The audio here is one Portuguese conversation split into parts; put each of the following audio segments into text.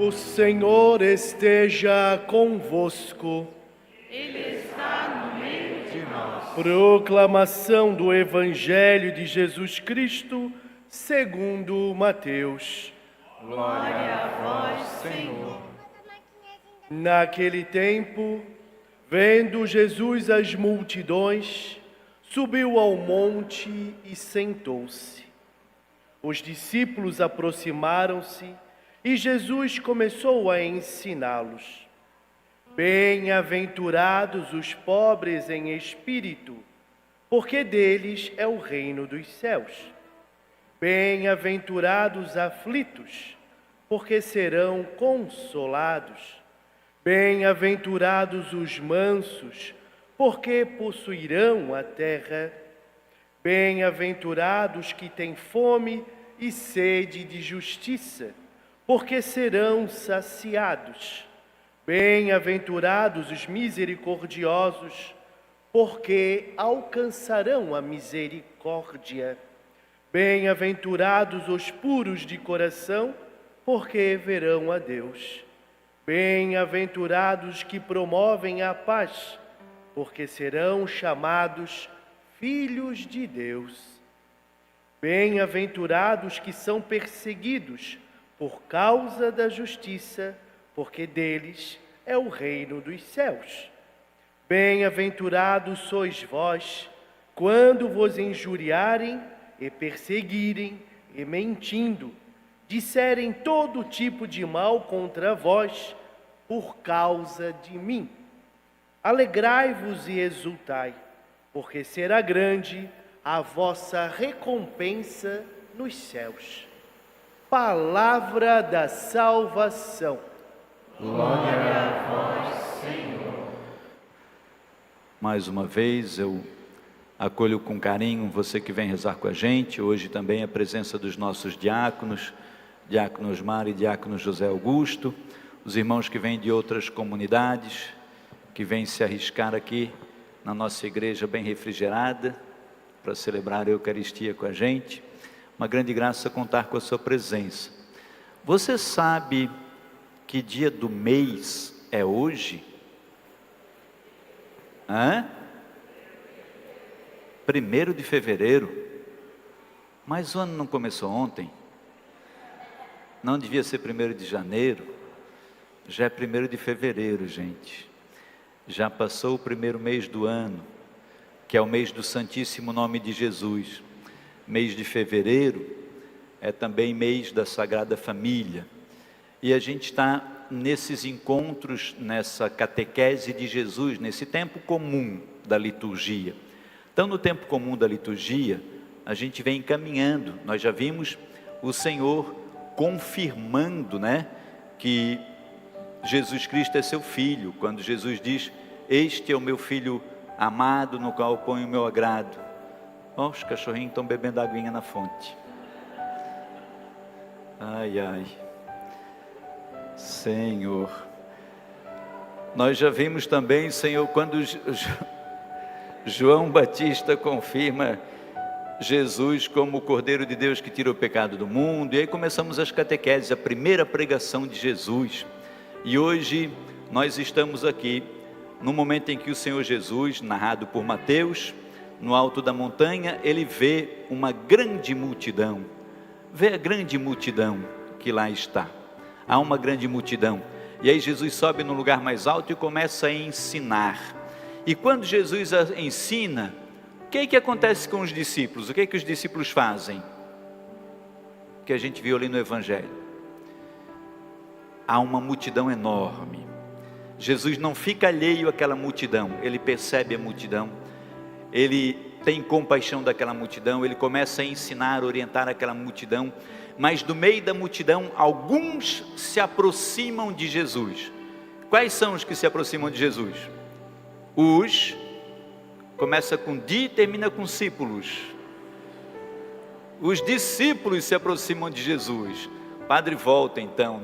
O Senhor esteja convosco. Ele está no meio de nós. Proclamação do Evangelho de Jesus Cristo, segundo Mateus. Glória a vós, Senhor. Naquele tempo, vendo Jesus as multidões, subiu ao monte e sentou-se. Os discípulos aproximaram-se e Jesus começou a ensiná-los. Bem-aventurados os pobres em espírito, porque deles é o reino dos céus. Bem-aventurados aflitos, porque serão consolados. Bem-aventurados os mansos, porque possuirão a terra. Bem-aventurados que têm fome e sede de justiça, porque serão saciados. Bem-aventurados os misericordiosos, porque alcançarão a misericórdia. Bem-aventurados os puros de coração, porque verão a Deus. Bem-aventurados que promovem a paz, porque serão chamados filhos de Deus. Bem-aventurados que são perseguidos por causa da justiça, porque deles é o reino dos céus. Bem-aventurados sois vós, quando vos injuriarem e perseguirem e mentindo, disserem todo tipo de mal contra vós, por causa de mim. Alegrai-vos e exultai, porque será grande a vossa recompensa nos céus. Palavra da salvação. Glória a vós, Senhor. Mais uma vez eu acolho com carinho você que vem rezar com a gente. Hoje também a presença dos nossos diáconos, diácono Osmar e diácono José Augusto, os irmãos que vêm de outras comunidades, que vêm se arriscar aqui na nossa igreja bem refrigerada, para celebrar a Eucaristia com a gente. Uma grande graça contar com a sua presença. Você sabe que dia do mês é hoje? 1º de fevereiro. Mas o ano não começou ontem? Não devia ser 1º de janeiro? Já é 1º de fevereiro, gente. Já passou o primeiro mês do ano, que é o mês do Santíssimo Nome de Jesus. Mês de fevereiro é também mês da Sagrada Família. E a gente está nesses encontros, nessa catequese de Jesus, nesse tempo comum da liturgia. Então, no tempo comum da liturgia, a gente vem caminhando. Nós já vimos o Senhor confirmando, que Jesus Cristo é seu Filho. Quando Jesus diz, este é o meu Filho amado, no qual ponho o meu agrado. Os cachorrinhos estão bebendo aguinha na fonte. Ai, ai. Senhor. Nós já vimos também, Senhor, quando João Batista confirma Jesus como o Cordeiro de Deus que tira o pecado do mundo. E aí começamos as catequeses, a primeira pregação de Jesus. E hoje nós estamos aqui no momento em que o Senhor Jesus, narrado por Mateus, no alto da montanha, ele vê uma grande multidão. Vê a grande multidão que lá está. Há uma grande multidão. E aí Jesus sobe no lugar mais alto e começa a ensinar. E quando Jesus ensina, o que acontece com os discípulos? O que os discípulos fazem? Que a gente viu ali no Evangelho. Há uma multidão enorme. Jesus não fica alheio àquela multidão. Ele percebe a multidão. Ele tem compaixão daquela multidão. Ele começa a ensinar, orientar aquela multidão. Mas do meio da multidão, alguns se aproximam de Jesus. Quais são os que se aproximam de Jesus? Começa com di e termina com discípulos. Os discípulos se aproximam de Jesus. Padre, volta então,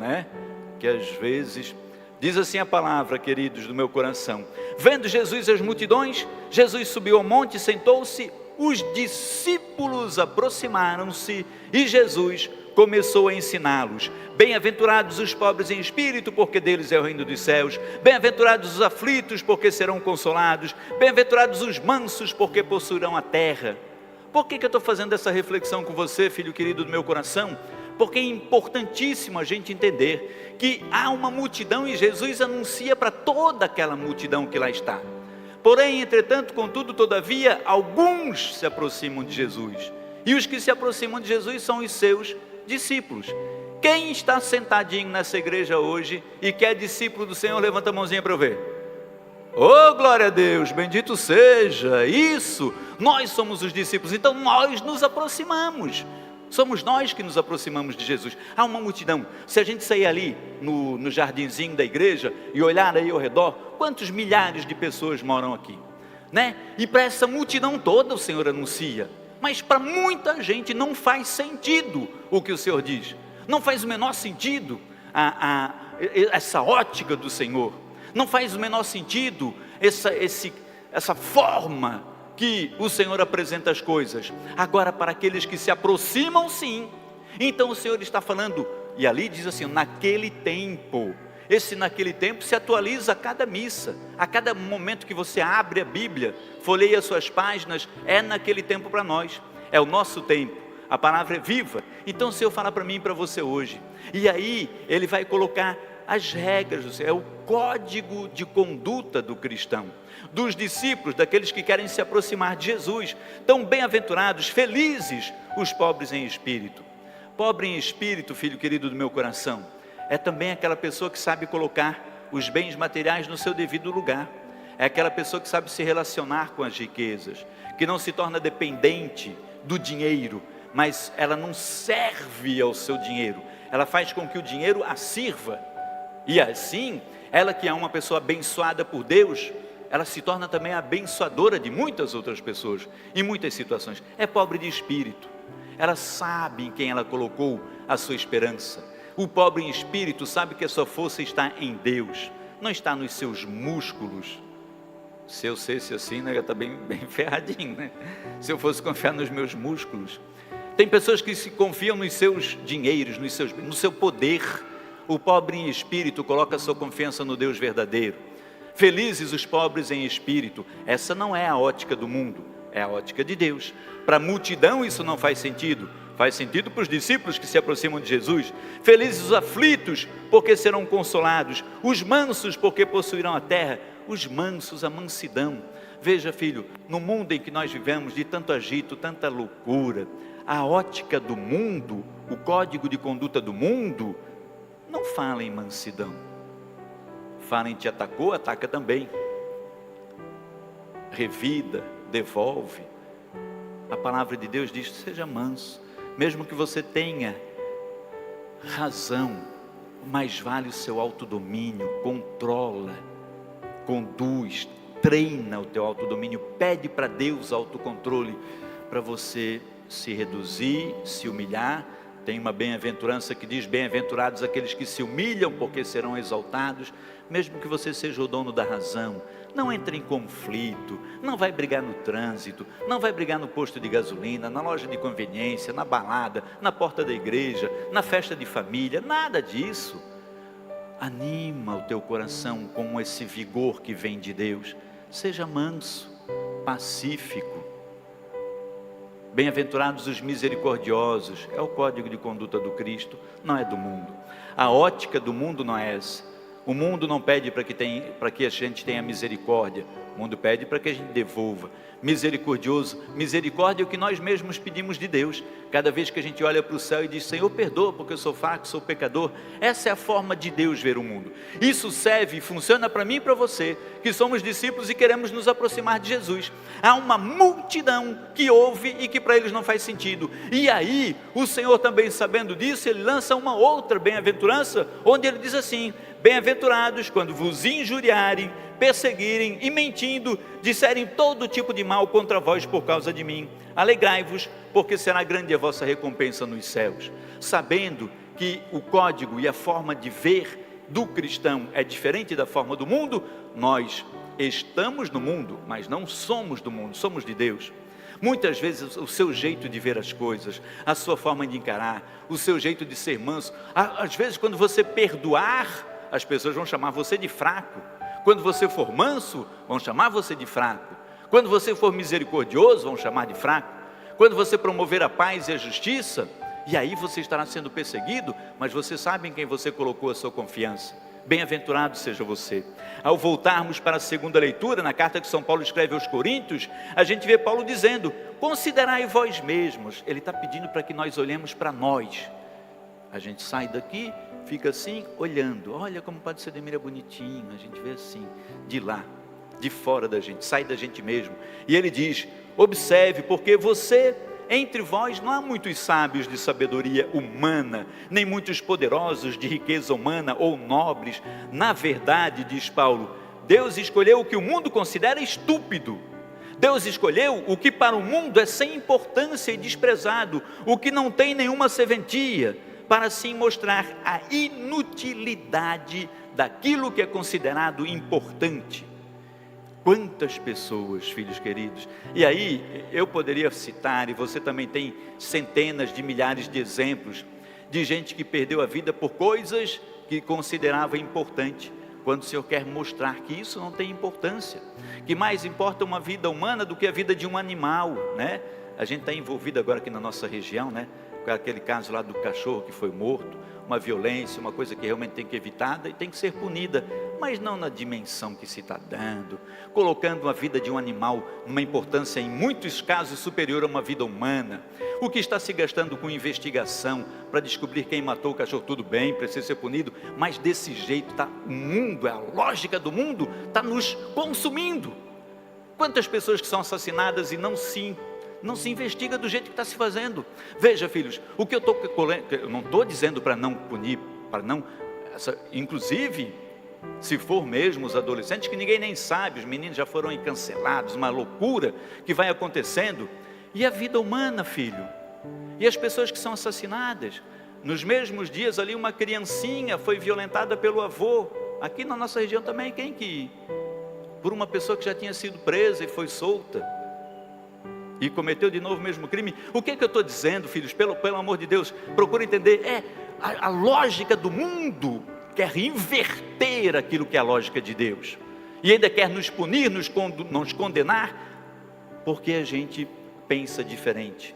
que às vezes, diz assim a palavra, queridos do meu coração. Vendo Jesus as multidões, Jesus subiu ao monte e sentou-se. Os discípulos aproximaram-se e Jesus começou a ensiná-los: bem-aventurados os pobres em espírito, porque deles é o reino dos céus. Bem-aventurados os aflitos, porque serão consolados. Bem-aventurados os mansos, porque possuirão a terra. Por que eu estou fazendo essa reflexão com você, filho querido do meu coração? Porque é importantíssimo a gente entender que há uma multidão e Jesus anuncia para toda aquela multidão que lá está. Porém, entretanto, contudo, todavia, alguns se aproximam de Jesus. E os que se aproximam de Jesus são os seus discípulos. Quem está sentadinho nessa igreja hoje e que é discípulo do Senhor, levanta a mãozinha para eu ver. Oh, glória a Deus, bendito seja, isso, nós somos os discípulos, então nós nos aproximamos, somos nós que nos aproximamos de Jesus. Há uma multidão. Se a gente sair ali no jardinzinho da igreja e olhar aí ao redor, quantos milhares de pessoas moram aqui, né? E para essa multidão toda o Senhor anuncia, mas para muita gente não faz sentido o que o Senhor diz, não faz o menor sentido essa ótica do Senhor. Não faz o menor sentido essa forma que o Senhor apresenta as coisas. Agora, para aqueles que se aproximam, sim. Então o Senhor está falando, e ali diz assim, naquele tempo. Esse naquele tempo se atualiza a cada missa, a cada momento que você abre a Bíblia, folheia suas páginas, é naquele tempo para nós, é o nosso tempo. A palavra é viva. Então o Senhor fala para mim e para você hoje, e aí Ele vai colocar as regras, é o código de conduta do cristão, dos discípulos, daqueles que querem se aproximar de Jesus. Tão bem-aventurados, felizes os pobres em espírito. Pobre em espírito, filho querido do meu coração, é também aquela pessoa que sabe colocar os bens materiais no seu devido lugar. É aquela pessoa que sabe se relacionar com as riquezas, que não se torna dependente do dinheiro, mas ela não serve ao seu dinheiro, ela faz com que o dinheiro a sirva. E assim, ela que é uma pessoa abençoada por Deus, ela se torna também abençoadora de muitas outras pessoas, em muitas situações. É pobre de espírito, ela sabe em quem ela colocou a sua esperança. O pobre em espírito sabe que a sua força está em Deus, não está nos seus músculos. Se eu fosse assim, né, eu ia estar bem ferradinho, né? Se eu fosse confiar nos meus músculos. Tem pessoas que se confiam nos seus dinheiros, no seu poder. O pobre em espírito coloca a sua confiança no Deus verdadeiro. Felizes os pobres em espírito. Essa não é a ótica do mundo, é a ótica de Deus. Para a multidão isso não faz sentido. Faz sentido para os discípulos que se aproximam de Jesus. Felizes os aflitos, porque serão consolados. Os mansos, porque possuirão a terra. Os mansos, a mansidão. Veja, filho, no mundo em que nós vivemos, de tanto agito, tanta loucura, a ótica do mundo, o código de conduta do mundo, não fala em mansidão. Fala em te atacou, ataca também. Revida, devolve. A palavra de Deus diz, seja manso. Mesmo que você tenha razão, mais vale o seu autodomínio. Controla, conduz, treina o teu autodomínio. Pede para Deus autocontrole, para você se reduzir, se humilhar. Tem uma bem-aventurança que diz, bem-aventurados aqueles que se humilham, porque serão exaltados. Mesmo que você seja o dono da razão, não entre em conflito, não vai brigar no trânsito, não vai brigar no posto de gasolina, na loja de conveniência, na balada, na porta da igreja, na festa de família, nada disso. Anima o teu coração com esse vigor que vem de Deus. Seja manso, pacífico. Bem-aventurados os misericordiosos, é o código de conduta do Cristo, não é do mundo. A ótica do mundo não é essa. O mundo não pede para que a gente tenha misericórdia, o mundo pede para que a gente devolva. Misericordioso, misericórdia é o que nós mesmos pedimos de Deus. Cada vez que a gente olha para o céu e diz, Senhor, perdoa porque eu sou fraco, sou pecador. Essa é a forma de Deus ver o mundo. Isso serve e funciona para mim e para você, que somos discípulos e queremos nos aproximar de Jesus. Há uma multidão que ouve e que para eles não faz sentido. E aí, o Senhor também sabendo disso, Ele lança uma outra bem-aventurança, onde Ele diz assim, bem-aventurados quando vos injuriarem, perseguirem e mentindo, disserem todo tipo de mal contra vós por causa de mim. Alegrai-vos, porque será grande a vossa recompensa nos céus. Sabendo que o código e a forma de ver do cristão é diferente da forma do mundo, nós estamos no mundo, mas não somos do mundo, somos de Deus. Muitas vezes o seu jeito de ver as coisas, a sua forma de encarar, o seu jeito de ser manso. Às vezes, quando você perdoar, as pessoas vão chamar você de fraco. Quando você for manso, vão chamar você de fraco. Quando você for misericordioso, vão chamar de fraco. Quando você promover a paz e a justiça, e aí você estará sendo perseguido, mas você sabe em quem você colocou a sua confiança. Bem-aventurado seja você. Ao voltarmos para a segunda leitura, na carta que São Paulo escreve aos Coríntios, a gente vê Paulo dizendo: considerai vós mesmos. Ele está pedindo para que nós olhemos para nós. A gente sai daqui, fica assim, olhando. Olha como Padre Sedemir é bonitinho. A gente vê assim, de lá, de fora da gente, sai da gente mesmo. E ele diz: observe, porque você... entre vós não há muitos sábios de sabedoria humana, nem muitos poderosos de riqueza humana ou nobres. Na verdade, diz Paulo, Deus escolheu o que o mundo considera estúpido. Deus escolheu o que para o mundo é sem importância e desprezado, o que não tem nenhuma serventia, para assim mostrar a inutilidade daquilo que é considerado importante. Quantas pessoas, filhos queridos, e aí eu poderia citar, e você também tem centenas de milhares de exemplos, de gente que perdeu a vida por coisas que considerava importante, quando o Senhor quer mostrar que isso não tem importância, que mais importa uma vida humana do que a vida de um animal, né? A gente está envolvido agora aqui na nossa região, né? Com aquele caso lá do cachorro que foi morto, uma violência, uma coisa que realmente tem que ser evitada e tem que ser punida, mas não na dimensão que se está dando, colocando a vida de um animal numa importância em muitos casos superior a uma vida humana. O que está se gastando com investigação para descobrir quem matou o cachorro, tudo bem, precisa ser punido, mas desse jeito tá, o mundo, a lógica do mundo está nos consumindo. Quantas pessoas que são assassinadas e não se investiga do jeito que está se fazendo. Veja, filhos, o que eu não estou dizendo para não punir, inclusive, se for mesmo os adolescentes, que ninguém nem sabe, os meninos já foram cancelados, uma loucura que vai acontecendo, e a vida humana, filho, e as pessoas que são assassinadas, nos mesmos dias ali uma criancinha foi violentada pelo avô, aqui na nossa região também, por uma pessoa que já tinha sido presa e foi solta, e cometeu de novo o mesmo crime. O que eu estou dizendo, filhos, pelo amor de Deus, procura entender, a lógica do mundo quer inverter aquilo que é a lógica de Deus, e ainda quer nos punir, nos condenar, porque a gente pensa diferente.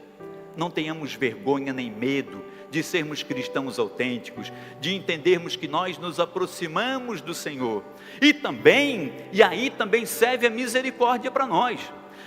Não tenhamos vergonha nem medo de sermos cristãos autênticos, de entendermos que nós nos aproximamos do Senhor, e aí também serve a misericórdia para nós.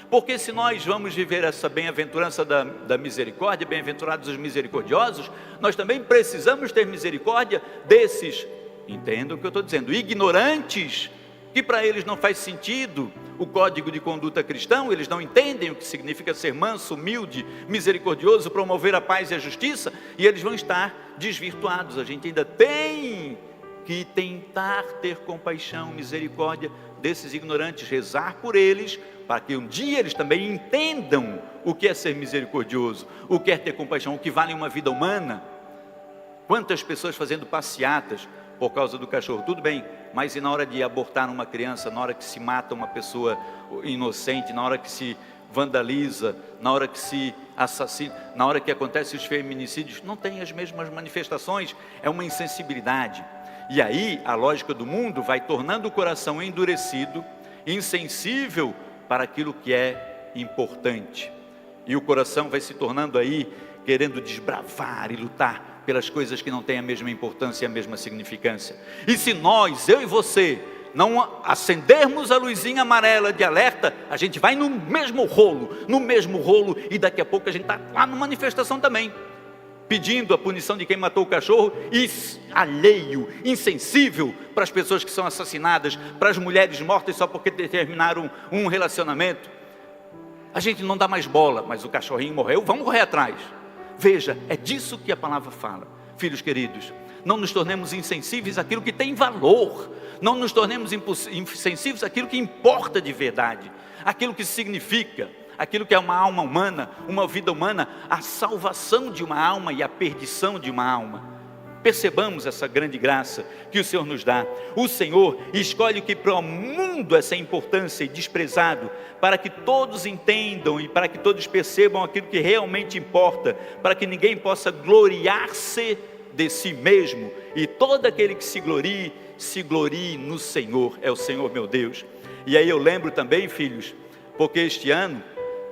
Porque se nós vamos viver essa bem-aventurança da misericórdia, bem-aventurados os misericordiosos, nós também precisamos ter misericórdia desses, entendam o que eu estou dizendo, ignorantes, que para eles não faz sentido o código de conduta cristão, eles não entendem o que significa ser manso, humilde, misericordioso, promover a paz e a justiça, e eles vão estar desvirtuados. A gente ainda tem que tentar ter compaixão, misericórdia desses ignorantes, rezar por eles, para que um dia eles também entendam o que é ser misericordioso, o que é ter compaixão, o que vale uma vida humana. Quantas pessoas fazendo passeatas por causa do cachorro, tudo bem, mas e na hora de abortar uma criança, na hora que se mata uma pessoa inocente, na hora que se vandaliza, na hora que se assassina, na hora que acontecem os feminicídios, não tem as mesmas manifestações, é uma insensibilidade. E aí a lógica do mundo vai tornando o coração endurecido, insensível para aquilo que é importante, e o coração vai se tornando aí, querendo desbravar e lutar pelas coisas que não têm a mesma importância e a mesma significância. E se nós, eu e você, não acendermos a luzinha amarela de alerta, a gente vai no mesmo rolo, e daqui a pouco a gente está lá na manifestação também, pedindo a punição de quem matou o cachorro, e alheio, insensível para as pessoas que são assassinadas, para as mulheres mortas só porque terminaram um relacionamento. A gente não dá mais bola, mas o cachorrinho morreu, vamos correr atrás. Veja, é disso que a palavra fala. Filhos queridos, não nos tornemos insensíveis àquilo que tem valor, não nos tornemos insensíveis àquilo que importa de verdade, aquilo que significa, aquilo que é uma alma humana, uma vida humana, a salvação de uma alma e a perdição de uma alma. Percebamos essa grande graça que o Senhor nos dá. O Senhor escolhe o que para o mundo é sem importância e desprezado, para que todos entendam e para que todos percebam aquilo que realmente importa, para que ninguém possa gloriar-se de si mesmo, e todo aquele que se glorie no Senhor. É o Senhor meu Deus. E aí eu lembro também, filhos, porque este ano,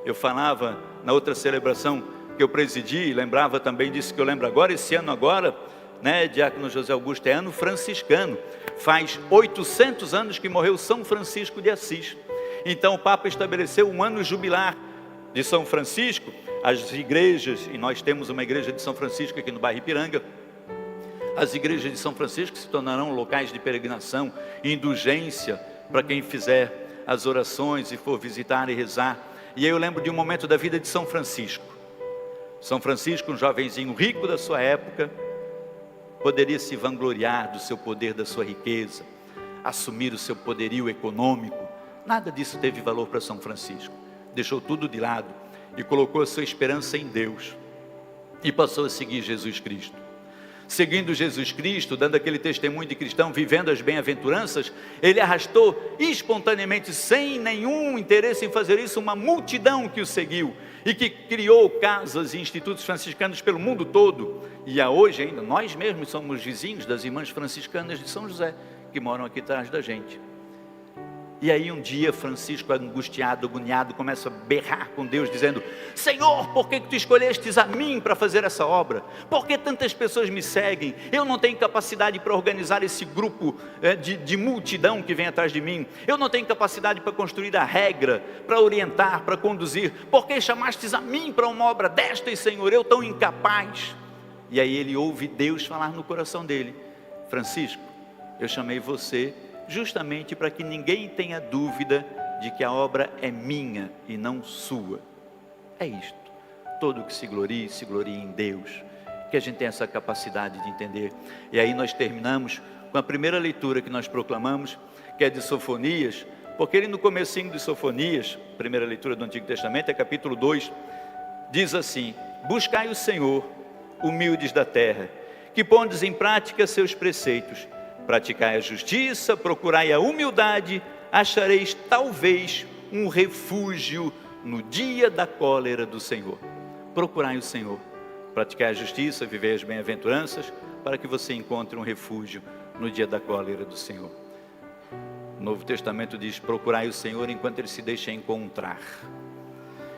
eu falava na outra celebração que eu presidi, lembrava também disso que eu lembro agora, esse ano agora, né, Diácono José Augusto, é ano franciscano. Faz 800 anos que morreu São Francisco de Assis. Então o Papa estabeleceu um ano jubilar de São Francisco. As igrejas, e nós temos uma igreja de São Francisco aqui no bairro Ipiranga, as igrejas de São Francisco se tornarão locais de peregrinação, indulgência para quem fizer as orações e for visitar e rezar. E aí eu lembro de um momento da vida de São Francisco. São Francisco, um jovenzinho rico da sua época, poderia se vangloriar do seu poder, da sua riqueza, assumir o seu poderio econômico. Nada disso teve valor para São Francisco. Deixou tudo de lado e colocou a sua esperança em Deus e passou a seguir Jesus Cristo. Seguindo Jesus Cristo, dando aquele testemunho de cristão, vivendo as bem-aventuranças, ele arrastou espontaneamente, sem nenhum interesse em fazer isso, uma multidão que o seguiu e que criou casas e institutos franciscanos pelo mundo todo. E hoje ainda, nós mesmos somos vizinhos das irmãs franciscanas de São José, que moram aqui atrás da gente. E aí um dia Francisco, angustiado, agoniado, começa a berrar com Deus, dizendo: Senhor, por que tu escolhestes a mim para fazer essa obra? Por que tantas pessoas me seguem? Eu não tenho capacidade para organizar esse grupo de multidão que vem atrás de mim. Eu não tenho capacidade para construir a regra, para orientar, para conduzir. Por que chamastes a mim para uma obra destas, Senhor? Eu tão incapaz. E aí ele ouve Deus falar no coração dele: Francisco, eu chamei você justamente para que ninguém tenha dúvida de que a obra é minha e não sua. É isto. Todo que se glorie em Deus. Que a gente tenha essa capacidade de entender. E aí nós terminamos com a primeira leitura que nós proclamamos, que é de Sofonias, porque ele no comecinho de Sofonias, primeira leitura do Antigo Testamento, é capítulo 2, diz assim: buscai o Senhor, humildes da terra, que pondes em prática seus preceitos. Praticai a justiça, procurai a humildade, achareis talvez um refúgio no dia da cólera do Senhor. Procurai o Senhor, praticai a justiça, vivei as bem-aventuranças, para que você encontre um refúgio no dia da cólera do Senhor. O Novo Testamento diz: procurai o Senhor enquanto Ele se deixa encontrar.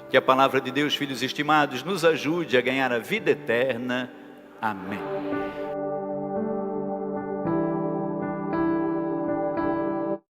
Que a palavra de Deus, filhos estimados, nos ajude a ganhar a vida eterna. Amém.